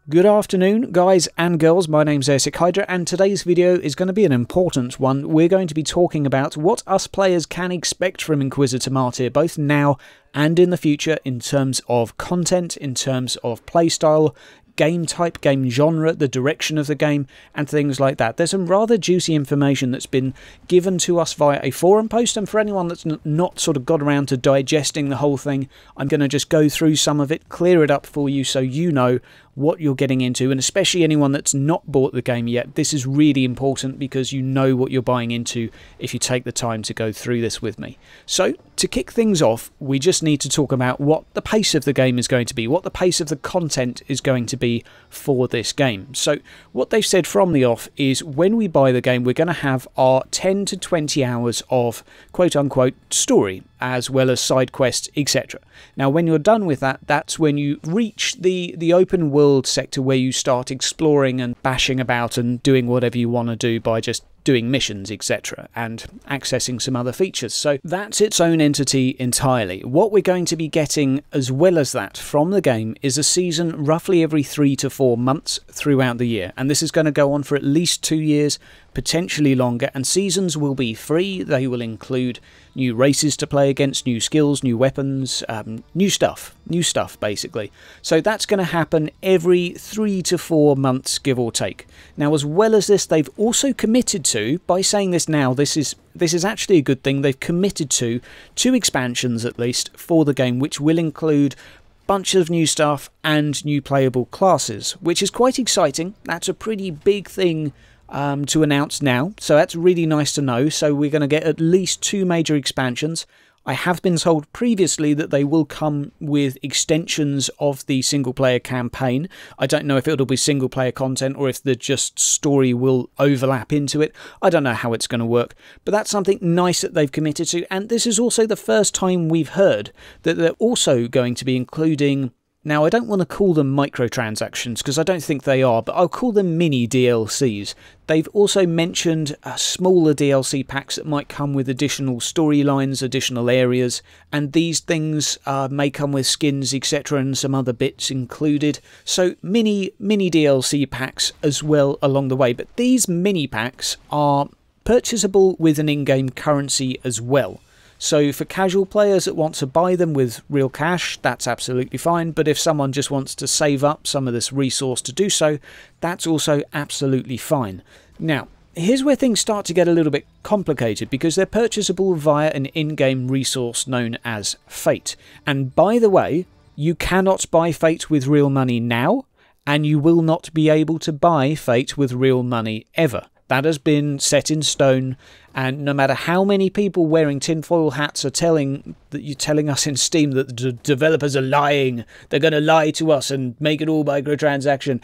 Good afternoon, guys and girls. My name's Airsick Hydra, and today's video is going to be an important one. We're going to be talking about what us players can expect from Inquisitor Martyr, both now and in the future, in terms of content, in terms of playstyle, game type, game genre, the direction of the game, and things like that. There's some rather juicy information that's been given to us via a forum post, and for anyone that's not sort of got around to digesting the whole thing, I'm going to just go through some of it, clear it up for you so you know what you're getting into, and especially anyone that's not bought the game yet, this is really important because you know what you're buying into if you take the time to go through this with me. So, to kick things off, we just need to talk about what the pace of the game is going to be, what the pace of the content is going to be for this game. So, what they've said from the off is when we buy the game, we're going to have our 10 to 20 hours of quote-unquote story, as well as side quests, etc. Now, when you're done with that, that's when you reach the open world sector where you start exploring and bashing about and doing whatever you want to do by just doing missions, etc., and accessing some other features. So that's its own entity entirely. What we're going to be getting as well as that from the game is a season roughly every 3 to 4 months throughout the year, and this is going to go on for at least 2 years, potentially longer, and seasons will be free. They will include new races to play against, new skills, new weapons, new stuff basically. So that's going to happen every 3 to 4 months, give or take. Now, as well as this, they've also committed to, by saying this now, this is actually a good thing, they've committed to 2 expansions at least for the game, which will include bunch of new stuff and new playable classes, which is quite exciting. That's a pretty big thing to announce now, so that's really nice to know. So we're going to get at least 2 major expansions. I have been told previously that they will come with extensions of the single player campaign. I don't know if it'll be single player content or if the just story will overlap into it. I don't know how it's going to work, but that's something nice that they've committed to. And this is also the first time we've heard that they're also going to be including, now I don't want to call them microtransactions because I don't think they are, but I'll call them mini DLCs. They've also mentioned smaller DLC packs that might come with additional storylines, additional areas, and these things may come with skins, etc., and some other bits included. So mini DLC packs as well along the way, but these mini packs are purchasable with an in-game currency as well. So for casual players that want to buy them with real cash, that's absolutely fine. But if someone just wants to save up some of this resource to do so, that's also absolutely fine. Now, here's where things start to get a little bit complicated because they're purchasable via an in-game resource known as Fate. And by the way, you cannot buy Fate with real money now, and you will not be able to buy Fate with real money ever. That has been set in stone, and no matter how many people wearing tinfoil hats are telling us in Steam that the developers are lying, they're going to lie to us and make it all microtransaction,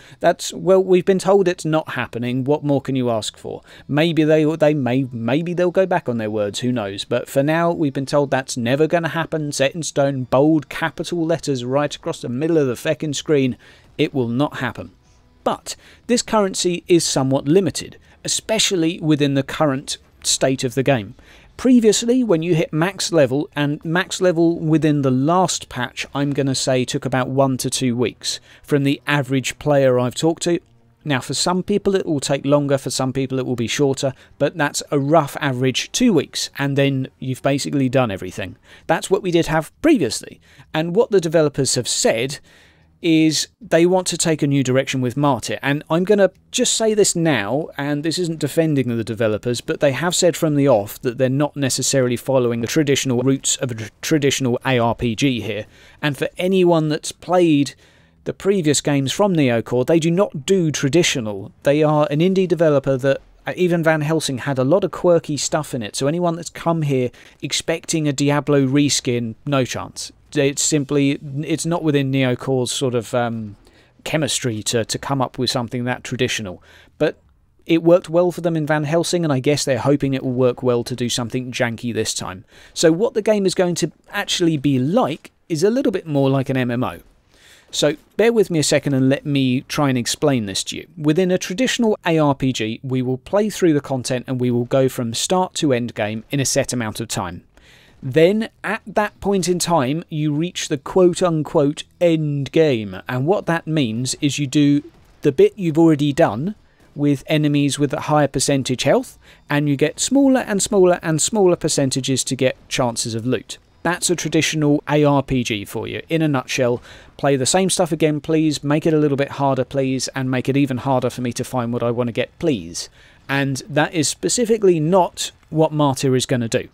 well, we've been told it's not happening. What more can you ask for? Maybe maybe they'll go back on their words, who knows? But for now, we've been told that's never going to happen. Set in stone, bold capital letters right across the middle of the feckin' screen. It will not happen. But this currency is somewhat limited, especially within the current state of the game. Previously, when you hit max level, and max level within the last patch, I'm going to say took about 1 to 2 weeks from the average player I've talked to. Now, for some people it will take longer, for some people it will be shorter, but that's a rough average 2 weeks, and then you've basically done everything. That's what we did have previously. And what the developers have said is they want to take a new direction with Martyr, and I'm going to just say this now, and this isn't defending the developers, but they have said from the off that they're not necessarily following the traditional roots of a traditional ARPG here. And for anyone that's played the previous games from Neocore, they do not do traditional. They are an indie developer that even Van Helsing had a lot of quirky stuff in it, so anyone that's come here expecting a Diablo reskin, no chance. It's not within Neocore's sort of chemistry to come up with something that traditional. But it worked well for them in Van Helsing, and I guess they're hoping it will work well to do something janky this time. So what the game is going to actually be like is a little bit more like an MMO. So bear with me a second and let me try and explain this to you. Within a traditional ARPG, we will play through the content and we will go from start to end game in a set amount of time. Then, at that point in time, you reach the quote-unquote end game. And what that means is you do the bit you've already done with enemies with a higher percentage health, and you get smaller and smaller and smaller percentages to get chances of loot. That's a traditional ARPG for you. In a nutshell, play the same stuff again, please, make it a little bit harder, please, and make it even harder for me to find what I want to get, please. And that is specifically not what Martyr is going to do.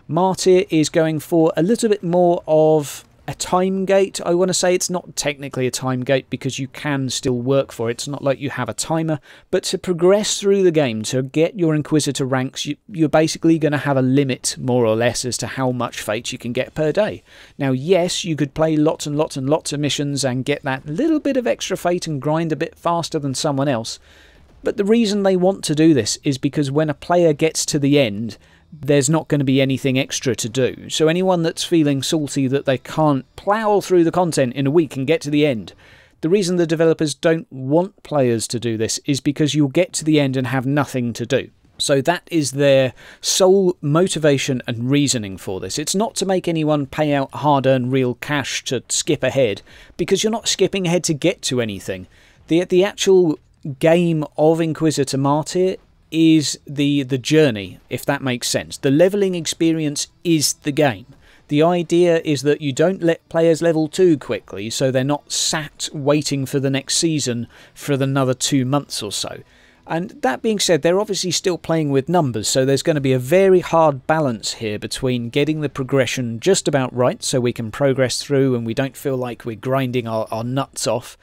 Martyr is going for a little bit more of a time gate. I want to say it's not technically a time gate because you can still work for it. It's not like you have a timer, but to progress through the game, to get your Inquisitor ranks, you're basically going to have a limit, more or less, as to how much fate you can get per day. Now, yes, you could play lots and lots and lots of missions and get that little bit of extra fate and grind a bit faster than someone else, but the reason they want to do this is because when a player gets to the end, there's not going to be anything extra to do. So anyone that's feeling salty that they can't plough through the content in a week and get to the end, the reason the developers don't want players to do this is because you'll get to the end and have nothing to do. So that is their sole motivation and reasoning for this. It's not to make anyone pay out hard-earned real cash to skip ahead, because you're not skipping ahead to get to anything. The actual game of Inquisitor Martyr is the journey, if that makes sense. The leveling experience is the game. The idea is that you don't let players level too quickly, so they're not sat waiting for the next season for another 2 months or so. And that being said, they're obviously still playing with numbers, so there's going to be a very hard balance here between getting the progression just about right so we can progress through and we don't feel like we're grinding our nuts off,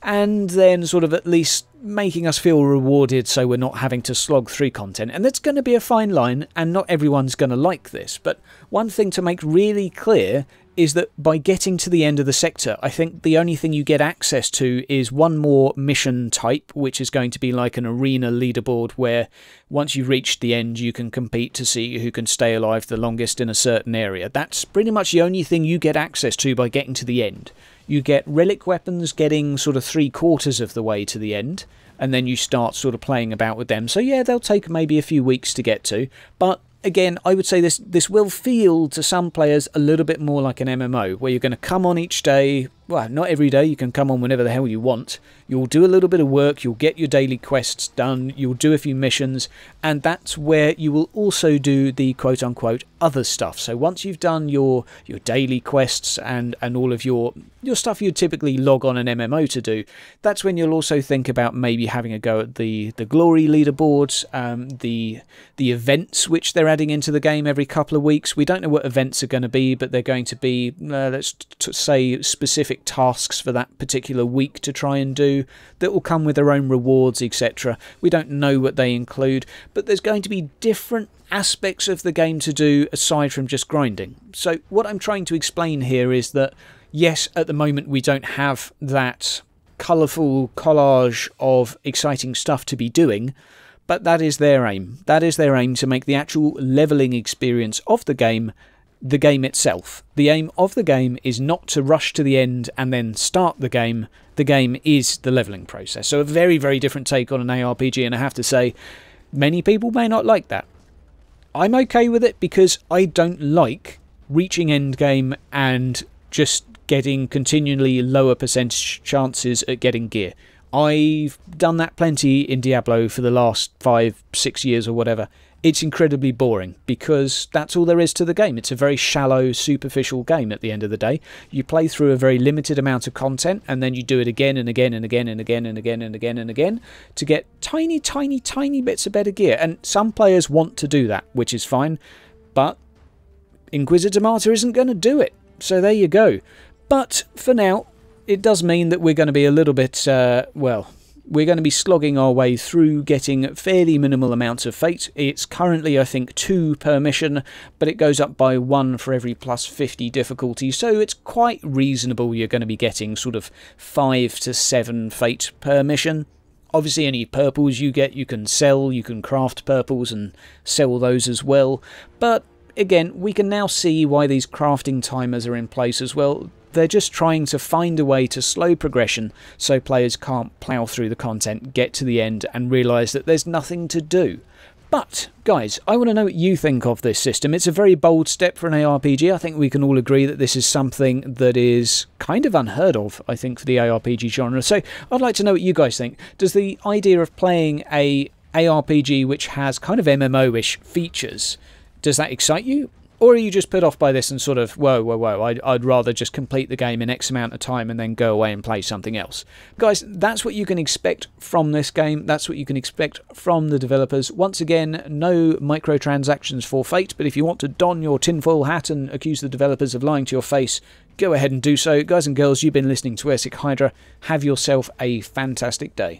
and then sort of at least making us feel rewarded so we're not having to slog through content. And that's going to be a fine line, and not everyone's going to like this. But one thing to make really clear is that by getting to the end of the sector, I think the only thing you get access to is one more mission type, which is going to be like an arena leaderboard where once you've reached the end, you can compete to see who can stay alive the longest in a certain area. That's pretty much the only thing you get access to by getting to the end. You get relic weapons getting sort of 3/4 of the way to the end, and then you start sort of playing about with them. So yeah, they'll take maybe a few weeks to get to, but again, I would say this will feel to some players a little bit more like an MMO, where you're going to come on each day. Well, not every day, you can come on whenever the hell you want. You'll do a little bit of work, you'll get your daily quests done, you'll do a few missions, and that's where you will also do the quote-unquote other stuff. So once you've done your daily quests and all of your stuff you typically log on an MMO to do, that's when you'll also think about maybe having a go at the glory leaderboards, the events which they're adding into the game every couple of weeks. We don't know what events are going to be, but they're going to be, let's say, specific tasks for that particular week to try and do that will come with their own rewards, etc. We don't know what they include, but there's going to be different aspects of the game to do aside from just grinding. So what I'm trying to explain here is that yes, at the moment we don't have that colourful collage of exciting stuff to be doing, but that is their aim. That is their aim, to make the actual levelling experience of the game itself. The aim of the game is not to rush to the end and then start the game. The game is the levelling process. So a very, very different take on an ARPG, and I have to say, many people may not like that. I'm okay with it because I don't like reaching endgame and just getting continually lower percentage chances at getting gear. I've done that plenty in Diablo for the last 5-6 years or whatever. It's incredibly boring because that's all there is to the game. It's a very shallow, superficial game at the end of the day. You play through a very limited amount of content and then you do it again and again and again and again and again and again and again to get tiny, tiny, tiny bits of better gear. And some players want to do that, which is fine, but Inquisitor Martyr isn't going to do it. So there you go. But for now, it does mean that we're going to be a little bit, well, we're going to be slogging our way through getting fairly minimal amounts of fate. It's currently, I think, 2 per mission, but it goes up by 1 for every plus 50 difficulty, so it's quite reasonable you're going to be getting sort of 5 to 7 fate per mission. Obviously, any purples you get, you can sell, you can craft purples and sell those as well, but again, we can now see why these crafting timers are in place as well. They're just trying to find a way to slow progression so players can't plough through the content, get to the end and realise that there's nothing to do. But, guys, I want to know what you think of this system. It's a very bold step for an ARPG. I think we can all agree that this is something that is kind of unheard of, I think, for the ARPG genre. So I'd like to know what you guys think. Does the idea of playing a ARPG which has kind of MMO-ish features, does that excite you? Or are you just put off by this and sort of, whoa, I'd rather just complete the game in X amount of time and then go away and play something else? Guys, that's what you can expect from this game. That's what you can expect from the developers. Once again, no microtransactions for Fate, but if you want to don your tinfoil hat and accuse the developers of lying to your face, go ahead and do so. Guys and girls, you've been listening to Airsick Hydra. Have yourself a fantastic day.